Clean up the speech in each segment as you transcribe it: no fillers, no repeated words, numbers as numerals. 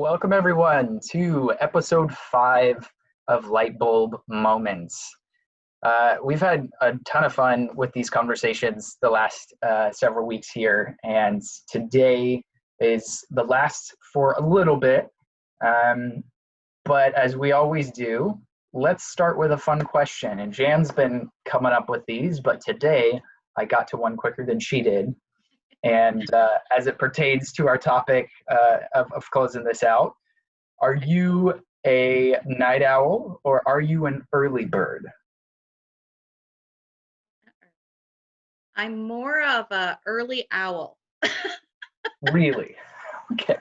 Welcome everyone to episode 5 of Lightbulb Moments. We've had a ton of fun with these conversations the last several weeks here, and today is the last for a little bit. But as we always do, let's start with a fun question. And Jan's been coming up with these, but today I got to one quicker than she did. And as it pertains to our topic of closing this out, are you a night owl or are you an early bird? I'm more of a early owl. Really? Okay.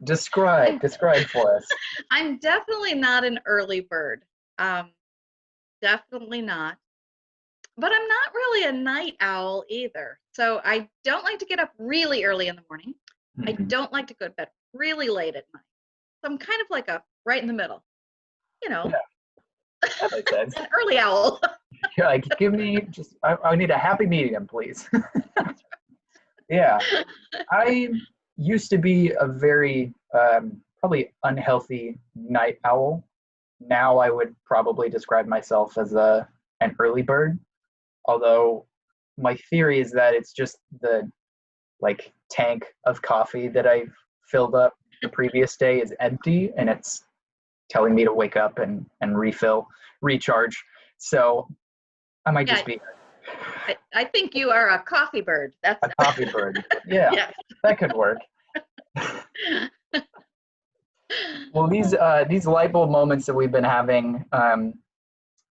Describe for us. I'm definitely not an early bird. Definitely not. But I'm not really a night owl either. So I don't like to get up really early in the morning. I don't like to go to bed really late at night. So I'm kind of like a right in the middle, Yeah, that makes sense. an early owl. Yeah, like give me just, I need a happy medium, please. Yeah, I used to be a very probably unhealthy night owl. Now I would probably describe myself as an early bird. Although my theory is that it's just the tank of coffee that I've filled up the previous day is empty and it's telling me to wake up and refill, recharge. So I might just be I think you are a coffee bird. That's a coffee bird. Yeah, yeah. that could work. Well, these light bulb moments that we've been having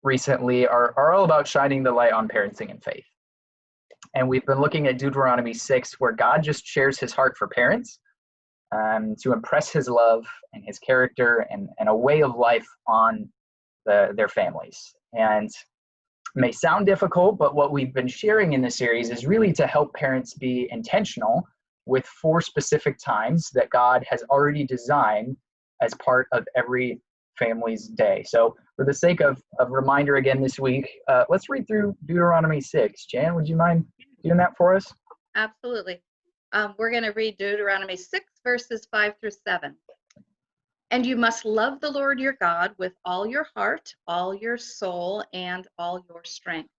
recently are all about shining the light on parenting and faith. And we've been looking at Deuteronomy 6, where God just shares his heart for parents to impress his love and his character and a way of life on their families. And it may sound difficult, but what we've been sharing in this series is really to help parents be intentional with 4 specific times that God has already designed as part of every family's day. So for the sake of reminder again this week, let's read through Deuteronomy 6. Jan, would you mind doing that for us? Absolutely. We're going to read Deuteronomy 6, verses 5 through 7. And you must love the Lord your God with all your heart, all your soul, and all your strength.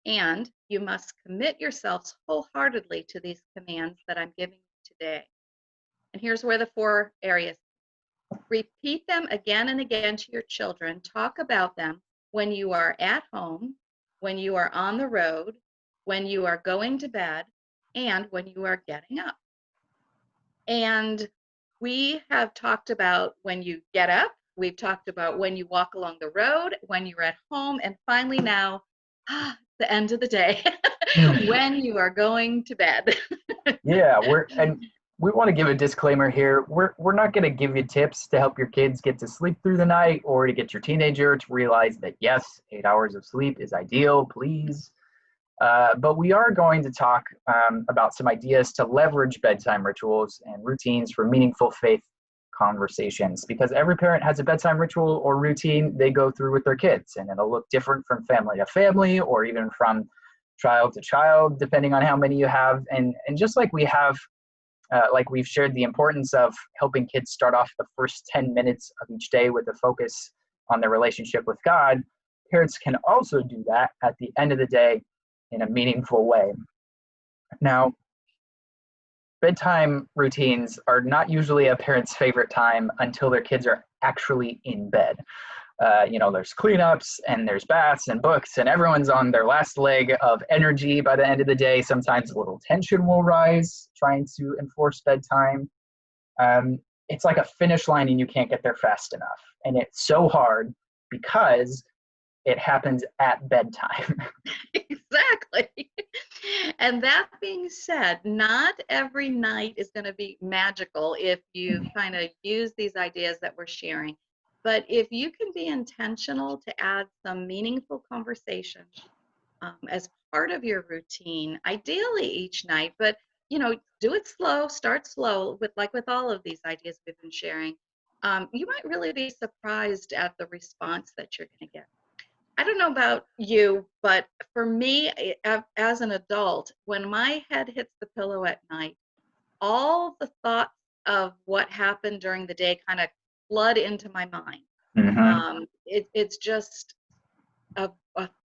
And you must commit yourselves wholeheartedly to these commands that I'm giving you today. And here's where the 4 areas. Repeat them again and again to your children. Talk about them when you are at home, when you are on the road, when you are going to bed, and when you are getting up. And we have talked about when you get up, we've talked about when you walk along the road, when you're at home, and finally now, the end of the day, when you are going to bed. Yeah, we want to give a disclaimer here. We're not going to give you tips to help your kids get to sleep through the night or to get your teenager to realize that, yes, 8 hours of sleep is ideal, please. But we are going to talk about some ideas to leverage bedtime rituals and routines for meaningful faith conversations, because every parent has a bedtime ritual or routine they go through with their kids, and it'll look different from family to family or even from child to child, depending on how many you have. And just like we have, like we've shared the importance of helping kids start off the first 10 minutes of each day with a focus on their relationship with God, parents can also do that at the end of the day in a meaningful way. Now, bedtime routines are not usually a parent's favorite time until their kids are actually in bed. There's cleanups and there's baths and books and everyone's on their last leg of energy by the end of the day. Sometimes a little tension will rise trying to enforce bedtime. It's like a finish line and you can't get there fast enough. And it's so hard because it happens at bedtime. Exactly. And that being said, not every night is going to be magical if you kind of use these ideas that we're sharing. But if you can be intentional to add some meaningful conversation as part of your routine, ideally each night, but do it slow, start slow with all of these ideas we've been sharing. You might really be surprised at the response that you're going to get. I don't know about you, but for me, as an adult, when my head hits the pillow at night, all the thoughts of what happened during the day kind of flood into my mind. Mm-hmm. It's just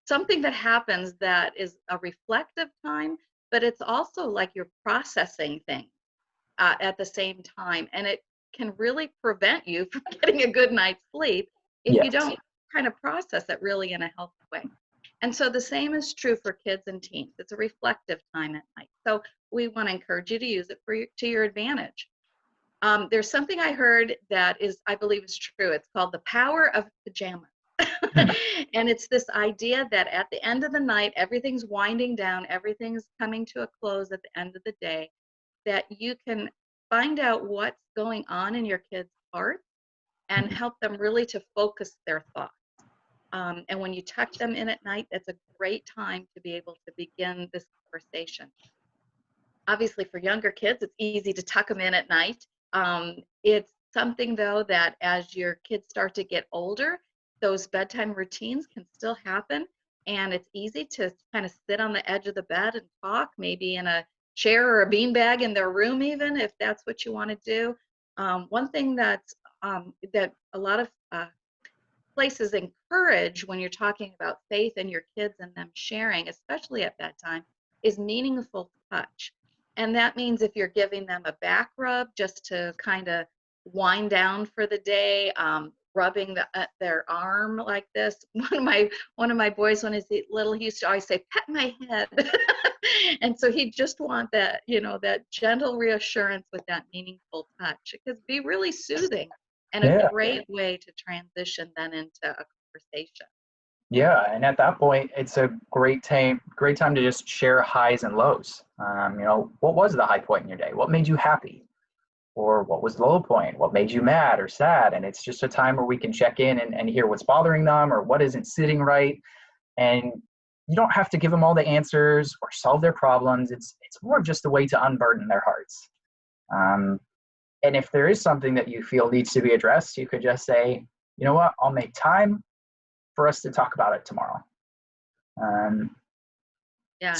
something that happens that is a reflective time, but it's also like you're processing things at the same time. And it can really prevent you from getting a good night's sleep if you Yes. don't kind of process it really in a healthy way. And so the same is true for kids and teens. It's a reflective time at night. So we want to encourage you to use it to your advantage. There's something I heard that I believe is true. It's called the power of pajamas. And it's this idea that at the end of the night, everything's winding down, everything's coming to a close at the end of the day, that you can find out what's going on in your kids' hearts and help them really to focus their thoughts. And when you tuck them in at night, that's a great time to be able to begin this conversation. Obviously, for younger kids, it's easy to tuck them in at night. It's something, though, that as your kids start to get older, those bedtime routines can still happen. And it's easy to kind of sit on the edge of the bed and talk, maybe in a chair or a beanbag in their room, even if that's what you want to do. One thing that a lot of places encourage when you're talking about faith and your kids and them sharing, especially at bedtime, is meaningful touch. And that means if you're giving them a back rub just to kind of wind down for the day, rubbing their arm like this. One of my boys, when he's little, he used to always say, "Pet my head," and so he just want that, that gentle reassurance with that meaningful touch. It could be really soothing and a great way to transition then into a conversation. Yeah, and at that point, it's a great time to just share highs and lows. What was the high point in your day? What made you happy? Or what was the low point? What made you mad or sad? And it's just a time where we can check in and hear what's bothering them or what isn't sitting right. And you don't have to give them all the answers or solve their problems. It's more just a way to unburden their hearts. And if there is something that you feel needs to be addressed, you could just say, you know what, I'll make time for us to talk about it tomorrow. And then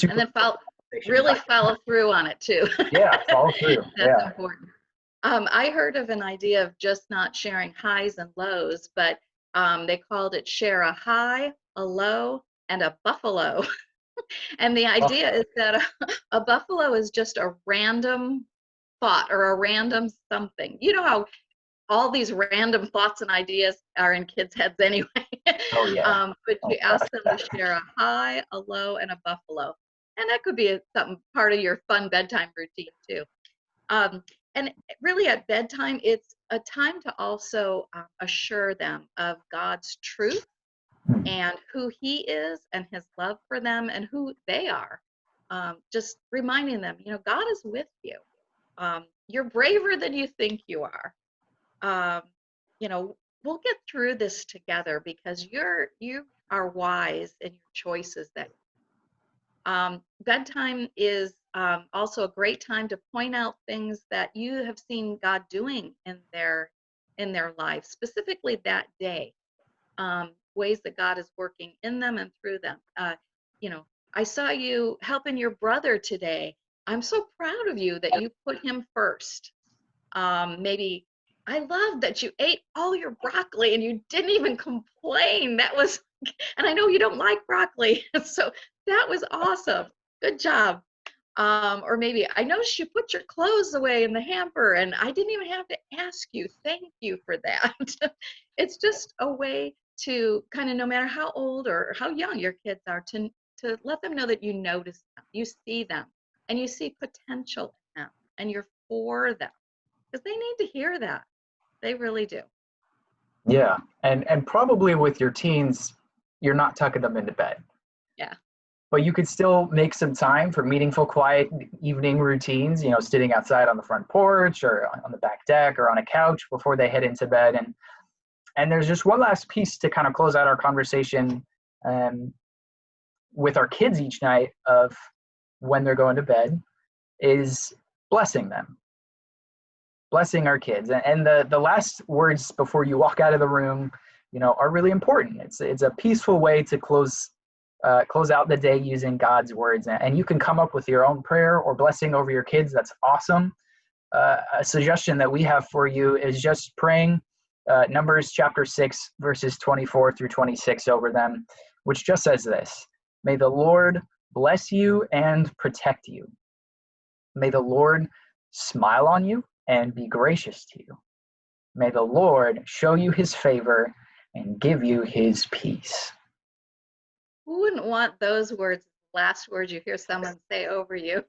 really follow through on it too. Yeah, follow through. That's important. I heard of an idea of just not sharing highs and lows, but they called it share a high, a low, and a buffalo. And the idea is that a buffalo is just a random thought or a random something. You know how all these random thoughts and ideas are in kids' heads anyway. Oh, yeah. But you ask them to share a high, a low, and a buffalo. And that could be something part of your fun bedtime routine too. And really at bedtime, it's a time to also assure them of God's truth and who He is and His love for them and who they are. Just reminding them, God is with you. You're braver than you think you are. We'll get through this together because you are wise in your choices. Bedtime is also a great time to point out things that you have seen God doing in their lives, specifically that day. Ways that God is working in them and through them. I saw you helping your brother today. I'm so proud of you that you put him first. Maybe I love that you ate all your broccoli and you didn't even complain. And I know you don't like broccoli, so that was awesome. Good job. Or maybe I noticed you put your clothes away in the hamper and I didn't even have to ask you. Thank you for that. It's just a way to kind of, no matter how old or how young your kids are, to let them know that you notice them, you see them, and you see potential in them, and you're for them. Because they need to hear that. They really do. Yeah, and probably with your teens, you're not tucking them into bed. Yeah. But you could still make some time for meaningful, quiet evening routines, sitting outside on the front porch or on the back deck or on a couch before they head into bed. And there's just one last piece to kind of close out our conversation with our kids each night of when they're going to bed is blessing them. Blessing our kids. And the last words before you walk out of the room, are really important. It's a peaceful way to close out the day using God's words. And you can come up with your own prayer or blessing over your kids. That's awesome. a suggestion that we have for you is just praying Numbers chapter 6, verses 24 through 26 over them, which just says this: May the Lord bless you and protect you. May the Lord smile on you and be gracious to you. May the Lord show you his favor and give you his peace. Who wouldn't want those words, last words you hear someone say over you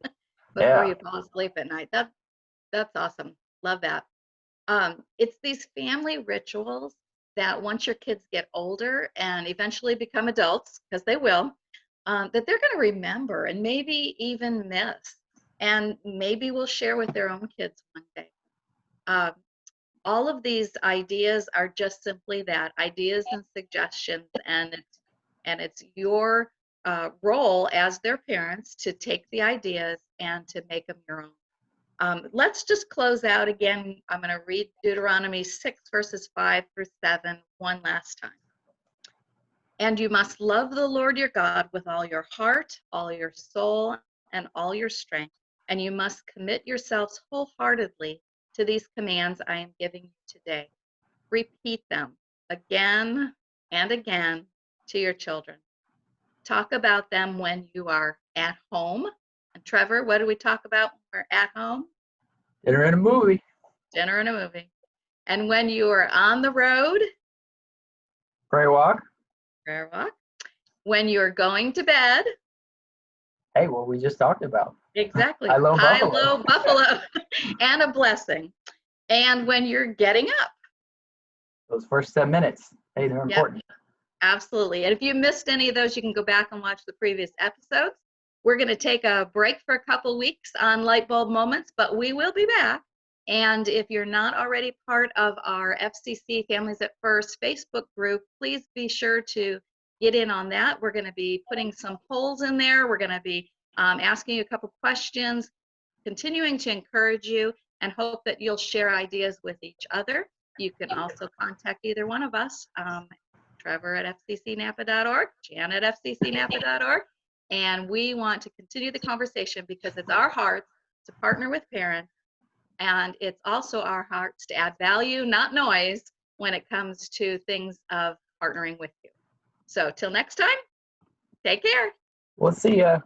before you fall asleep at night? That's awesome. Love that. It's these family rituals that once your kids get older and eventually become adults, because they will, that they're going to remember and maybe even miss, and maybe will share with their own kids one day. All of these ideas are just simply that, ideas and suggestions, and it's your role as their parents to take the ideas and to make them your own. Let's just close out again. I'm going to read Deuteronomy 6, verses 5 through 7 one last time. And you must love the Lord your God with all your heart, all your soul, and all your strength. And you must commit yourselves wholeheartedly to these commands I am giving you today. Repeat them again and again to your children. Talk about them when you are at home. And Trevor, what do we talk about when we're at home? Dinner and a movie. Dinner and a movie. And when you are on the road? Prayer walk. Prayer walk. When you're going to bed? Hey, what we just talked about. Exactly. High-low buffalo. High-low buffalo. And a blessing. And when you're getting up? Those first 10 minutes. Hey, they're important. Absolutely. And if you missed any of those, you can go back and watch the previous episodes. We're going to take a break for a couple weeks on Lightbulb Moments, but we will be back. And if you're not already part of our FCC Families at First Facebook group, please be sure to get in on that. We're going to be putting some polls in there. We're going to be asking you a couple questions, continuing to encourage you, and hope that you'll share ideas with each other. You can also contact either one of us, Trevor at fccnapa.org, Jan at fccnapa.org, and we want to continue the conversation because it's our hearts to partner with parents, and it's also our hearts to add value, not noise, when it comes to things of partnering with you. So till next time, take care. We'll see ya.